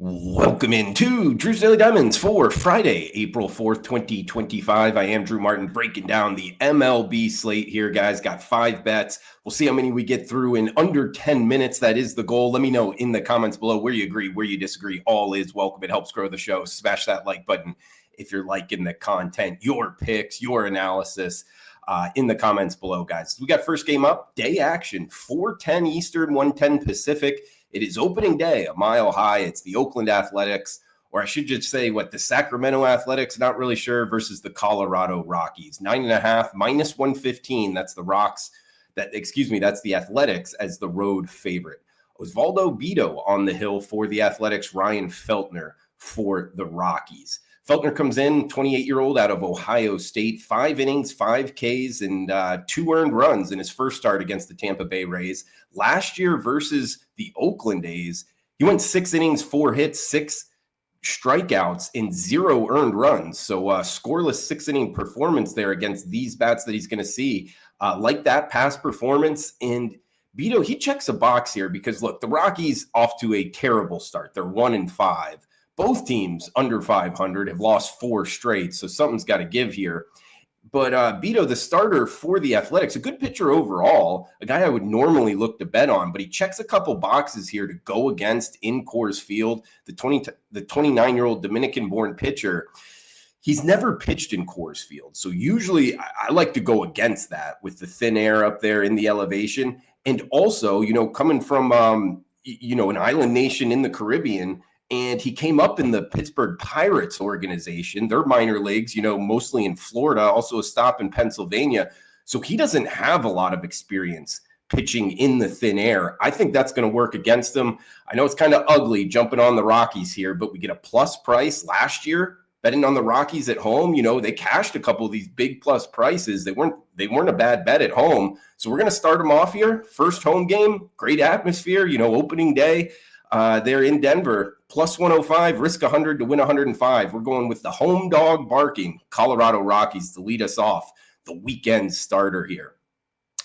Welcome into Drew's Daily Diamonds for Friday, April 4th, 2025. I am Drew Martin breaking down the MLB slate here, guys. Got 5 bets. We'll see how many we get through in under 10 minutes. That is the goal. Let me know in the comments below where you agree, where you disagree. All is welcome. It helps grow the show. Smash that like button if you're liking the content, your picks, your analysis. In the comments below, guys. We got first game up, day action, 4:10 Eastern, 1:10 Pacific. It is opening day, a mile high. It's the Oakland Athletics, or I should just say the Sacramento Athletics, not really sure, versus the Colorado Rockies. 9.5, minus 115. That's the Rocks. That's the Athletics as the road favorite. Osvaldo Bido on the hill for the Athletics, Ryan Feltner for the Rockies. Feltner comes in, 28-year-old out of Ohio State, 5 innings, 5 Ks, and 2 earned runs in his first start against the Tampa Bay Rays. Last year versus the Oakland A's, he went 6 innings, 4 hits, 6 strikeouts, and 0 earned runs. So scoreless 6-inning performance there against these bats that he's going to see. Like that past performance, and Bido, he checks a box here because, look, the Rockies off to a terrible start. They're 1-5. Both teams under 500 have lost 4 straight, so something's got to give here. But Bido, the starter for the Athletics, a good pitcher overall, a guy I would normally look to bet on, but he checks a couple boxes here to go against in Coors Field. The 29-year-old Dominican-born pitcher, he's never pitched in Coors Field, so usually I like to go against that with the thin air up there in the elevation. And also, coming from, an island nation in the Caribbean, and he came up in the Pittsburgh Pirates organization, their minor leagues, mostly in Florida, also a stop in Pennsylvania. So he doesn't have a lot of experience pitching in the thin air. I think that's going to work against him. I know it's kind of ugly jumping on the Rockies here, but we get a plus price last year betting on the Rockies at home. They cashed a couple of these big plus prices. They weren't a bad bet at home. So we're going to start them off here. First home game, great atmosphere, opening day. They're in Denver, plus 105, risk 100 to win 105. We're going with the home dog barking Colorado Rockies to lead us off the weekend starter here.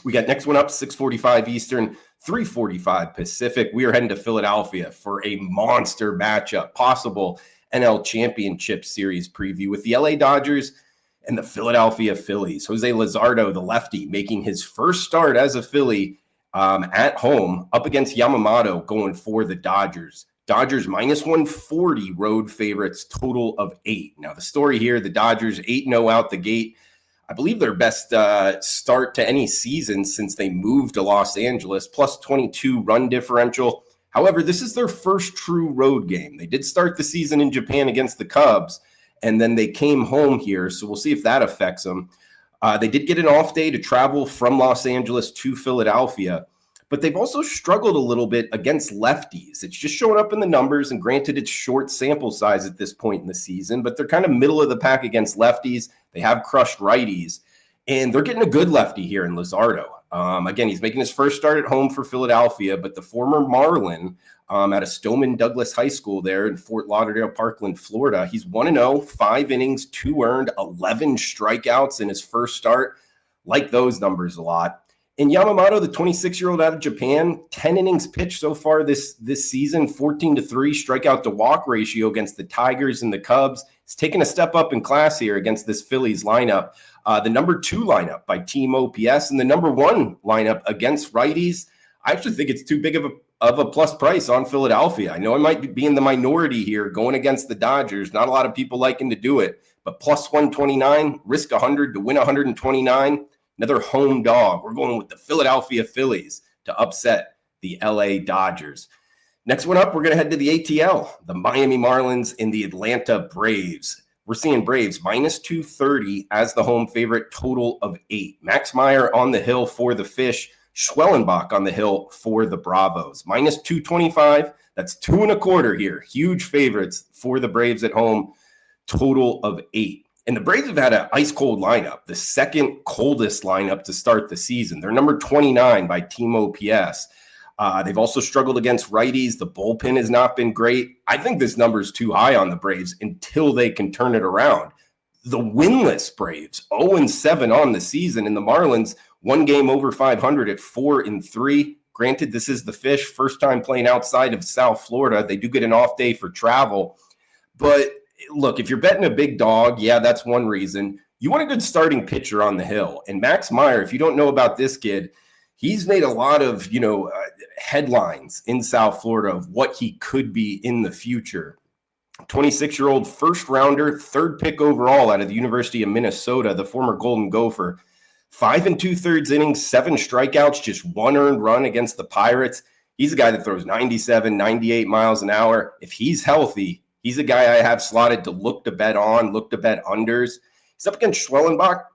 We got next one up, 6:45 Eastern, 3:45 Pacific. We are heading to Philadelphia for a monster matchup, possible NL Championship Series preview with the LA Dodgers and the Philadelphia Phillies. Jose Luzardo, the lefty, making his first start as a Philly at home up against Yamamoto, going for the Dodgers. Dodgers minus 140 road favorites, total of 8. Now the story here, the Dodgers 8-0 out the gate. I believe their best start to any season since they moved to Los Angeles, plus 22 run differential. However, this is their first true road game. They did start the season in Japan against the Cubs, and then they came home here. So we'll see if that affects them. They did get an off day to travel from Los Angeles to Philadelphia, but they've also struggled a little bit against lefties. It's just showing up in the numbers, and granted, it's short sample size at this point in the season, but they're kind of middle of the pack against lefties. They have crushed righties, and they're getting a good lefty here in Luzardo. Again, he's making his first start at home for Philadelphia, but the former Marlin out of Stoneman Douglas High School there in Fort Lauderdale, Parkland, Florida. He's 1-0, 5 innings, 2 earned, 11 strikeouts in his first start. Like those numbers a lot. And Yamamoto, the 26-year-old out of Japan, 10 innings pitched so far this season, 14-3 strikeout to walk ratio against the Tigers and the Cubs. He's taken a step up in class here against this Phillies lineup. The number 2 lineup by team OPS and the number 1 lineup against righties. I actually think it's too big of a plus price on Philadelphia. I know I might be in the minority here going against the Dodgers. Not a lot of people liking to do it, but plus 129, risk 100 to win 129. Another home dog. We're going with the Philadelphia Phillies to upset the LA Dodgers. Next one up, we're going to head to the ATL, the Miami Marlins and the Atlanta Braves. We're seeing Braves minus 230 as the home favorite, total of 8. Max Meyer on the hill for the Fish. Schwellenbach on the hill for the Bravos. Minus 225. That's 2.25 here. Huge favorites for the Braves at home, total of 8. And the Braves have had an ice-cold lineup, the second coldest lineup to start the season. They're number 29 by team OPS. They've also struggled against righties. The bullpen has not been great. I think this number is too high on the Braves until they can turn it around. The winless Braves, 0-7 on the season, and the Marlins, 1 game over 500 at 4-3. Granted, this is the Fish, first time playing outside of South Florida. They do get an off day for travel. But look, if you're betting a big dog, yeah, that's one reason. You want a good starting pitcher on the hill. And Max Meyer, if you don't know about this kid, he's made a lot of, headlines in South Florida of what he could be in the future. 26-year-old first rounder, third pick overall out of the University of Minnesota, the former Golden Gopher. 5 2/3 innings, 7 strikeouts, just 1 earned run against the Pirates. He's a guy that throws 97, 98 miles an hour. If he's healthy, he's a guy I have slotted to look to bet unders. He's up against Schwellenbach,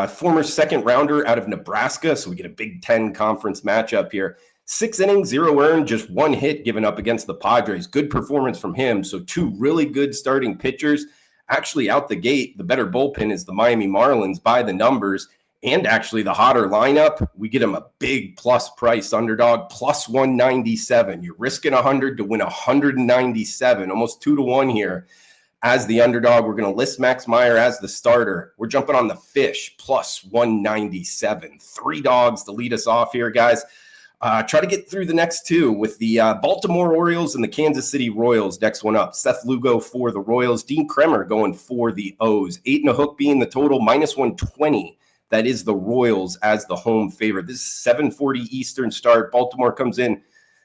former second rounder out of Nebraska. So we get a Big Ten conference matchup here. 6 innings, 0 earned, just 1 hit given up against the Padres. Good performance from him. So 2 really good starting pitchers. Actually, out the gate, the better bullpen is the Miami Marlins by the numbers. And actually, the hotter lineup, we get him a big plus price underdog, plus 197. You're risking 100 to win 197, almost 2-1 here. As the underdog, we're going to list Max Meyer as the starter. We're jumping on the Fish, plus 197. 3 dogs to lead us off here, guys. Try to get through the next 2 with the Baltimore Orioles and the Kansas City Royals. Next one up, Seth Lugo for the Royals. Dean Kremer going for the O's. 8.5 being the total, minus 120. That is the Royals as the home favorite. This is 7:40 Eastern start. Baltimore comes in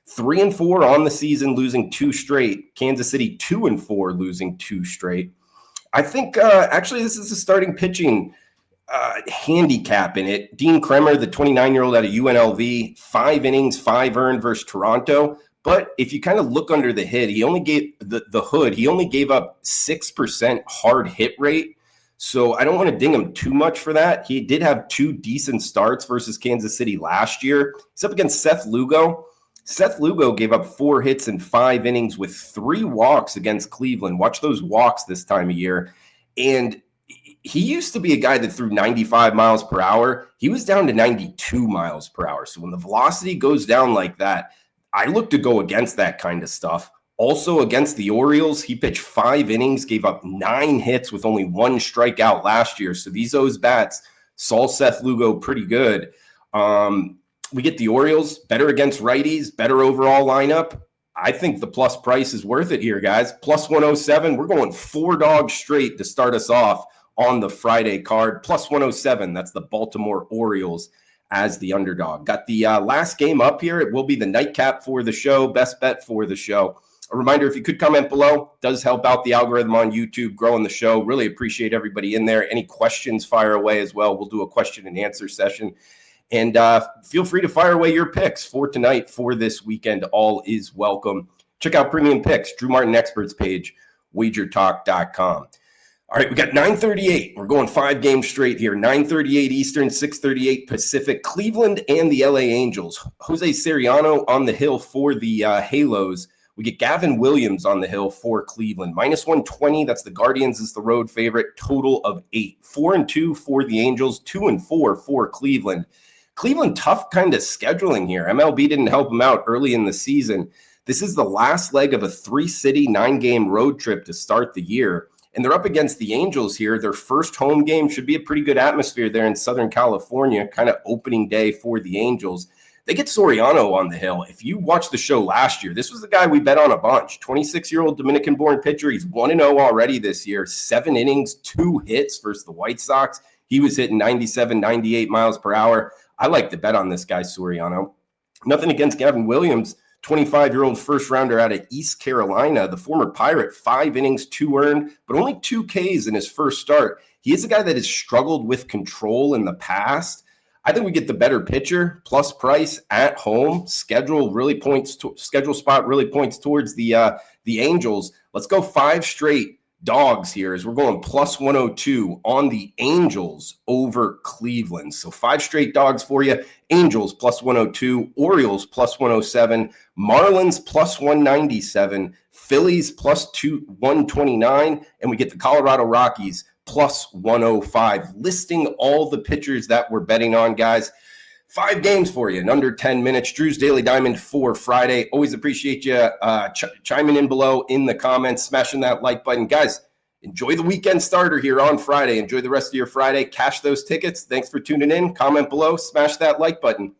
3-4 on the season, losing 2 straight. Kansas City 2-4, losing 2 straight. I think actually this is a starting pitching handicap in it. Dean Kremer, the 29-year-old out of UNLV, 5 innings, 5 earned versus Toronto. But if you kind of look under the hood, he only gave he only gave up 6% hard hit rate. So I don't want to ding him too much for that. He did have 2 decent starts versus Kansas City last year. He's up against Seth Lugo. Seth Lugo gave up 4 hits in 5 innings with 3 walks against Cleveland. Watch those walks this time of year. And he used to be a guy that threw 95 miles per hour. He was down to 92 miles per hour. So when the velocity goes down like that, I look to go against that kind of stuff. Also against the Orioles, he pitched 5 innings, gave up 9 hits with only 1 strikeout last year. So these O's bats saw Seth Lugo pretty good. We get the Orioles, better against righties, better overall lineup. I think the plus price is worth it here, guys. Plus 107. We're going 4 dogs straight to start us off on the Friday card. Plus 107. That's the Baltimore Orioles as the underdog. Got the last game up here. It will be the nightcap for the show, best bet for the show. A reminder, if you could comment below, does help out the algorithm on YouTube, growing the show. Really appreciate everybody in there. Any questions, fire away as well. We'll do a question and answer session. And feel free to fire away your picks for tonight, for this weekend. All is welcome. Check out Premium Picks, Drew Martin Experts page, WagerTalk.com. All right, we got 9:38. We're going 5 games straight here. 9:38 Eastern, 6:38 Pacific. Cleveland and the LA Angels. Jose Siriano on the hill for the Halos. We get Gavin Williams on the hill for Cleveland. Minus 120. That's the Guardians is the road favorite. Total of 8. 4-2 for the Angels. 2-4 for Cleveland. Cleveland, tough kind of scheduling here. MLB didn't help them out early in the season. This is the last leg of a 3-city, 9-game road trip to start the year. And they're up against the Angels here. Their first home game should be a pretty good atmosphere there in Southern California, kind of opening day for the Angels. They get Soriano on the hill. If you watched the show last year, this was the guy we bet on a bunch. 26-year-old Dominican-born pitcher. He's 1-0 already this year. 7 innings, 2 hits versus the White Sox. He was hitting 97, 98 miles per hour. I like to bet on this guy, Soriano. Nothing against Gavin Williams, 25-year-old first-rounder out of East Carolina, the former Pirate, 5 innings, 2 earned, but only 2 Ks in his first start. He is a guy that has struggled with control in the past. I think we get the better pitcher, plus price at home. Schedule spot really points towards the Angels. Let's go 5 straight dogs here as we're going plus 102 on the Angels over Cleveland. So 5 straight dogs for you. Angels plus 102, Orioles plus 107, Marlins plus 197, Phillies plus 129, and we get the Colorado Rockies plus 105. Listing all the pitchers that we're betting on, guys. 5 games for you in under 10 minutes. Drew's Daily Diamond for Friday. Always appreciate you chiming in below in the comments, smashing that like button. Guys, enjoy the weekend starter here on Friday. Enjoy the rest of your Friday. Cash those tickets. Thanks for tuning in. Comment below. Smash that like button.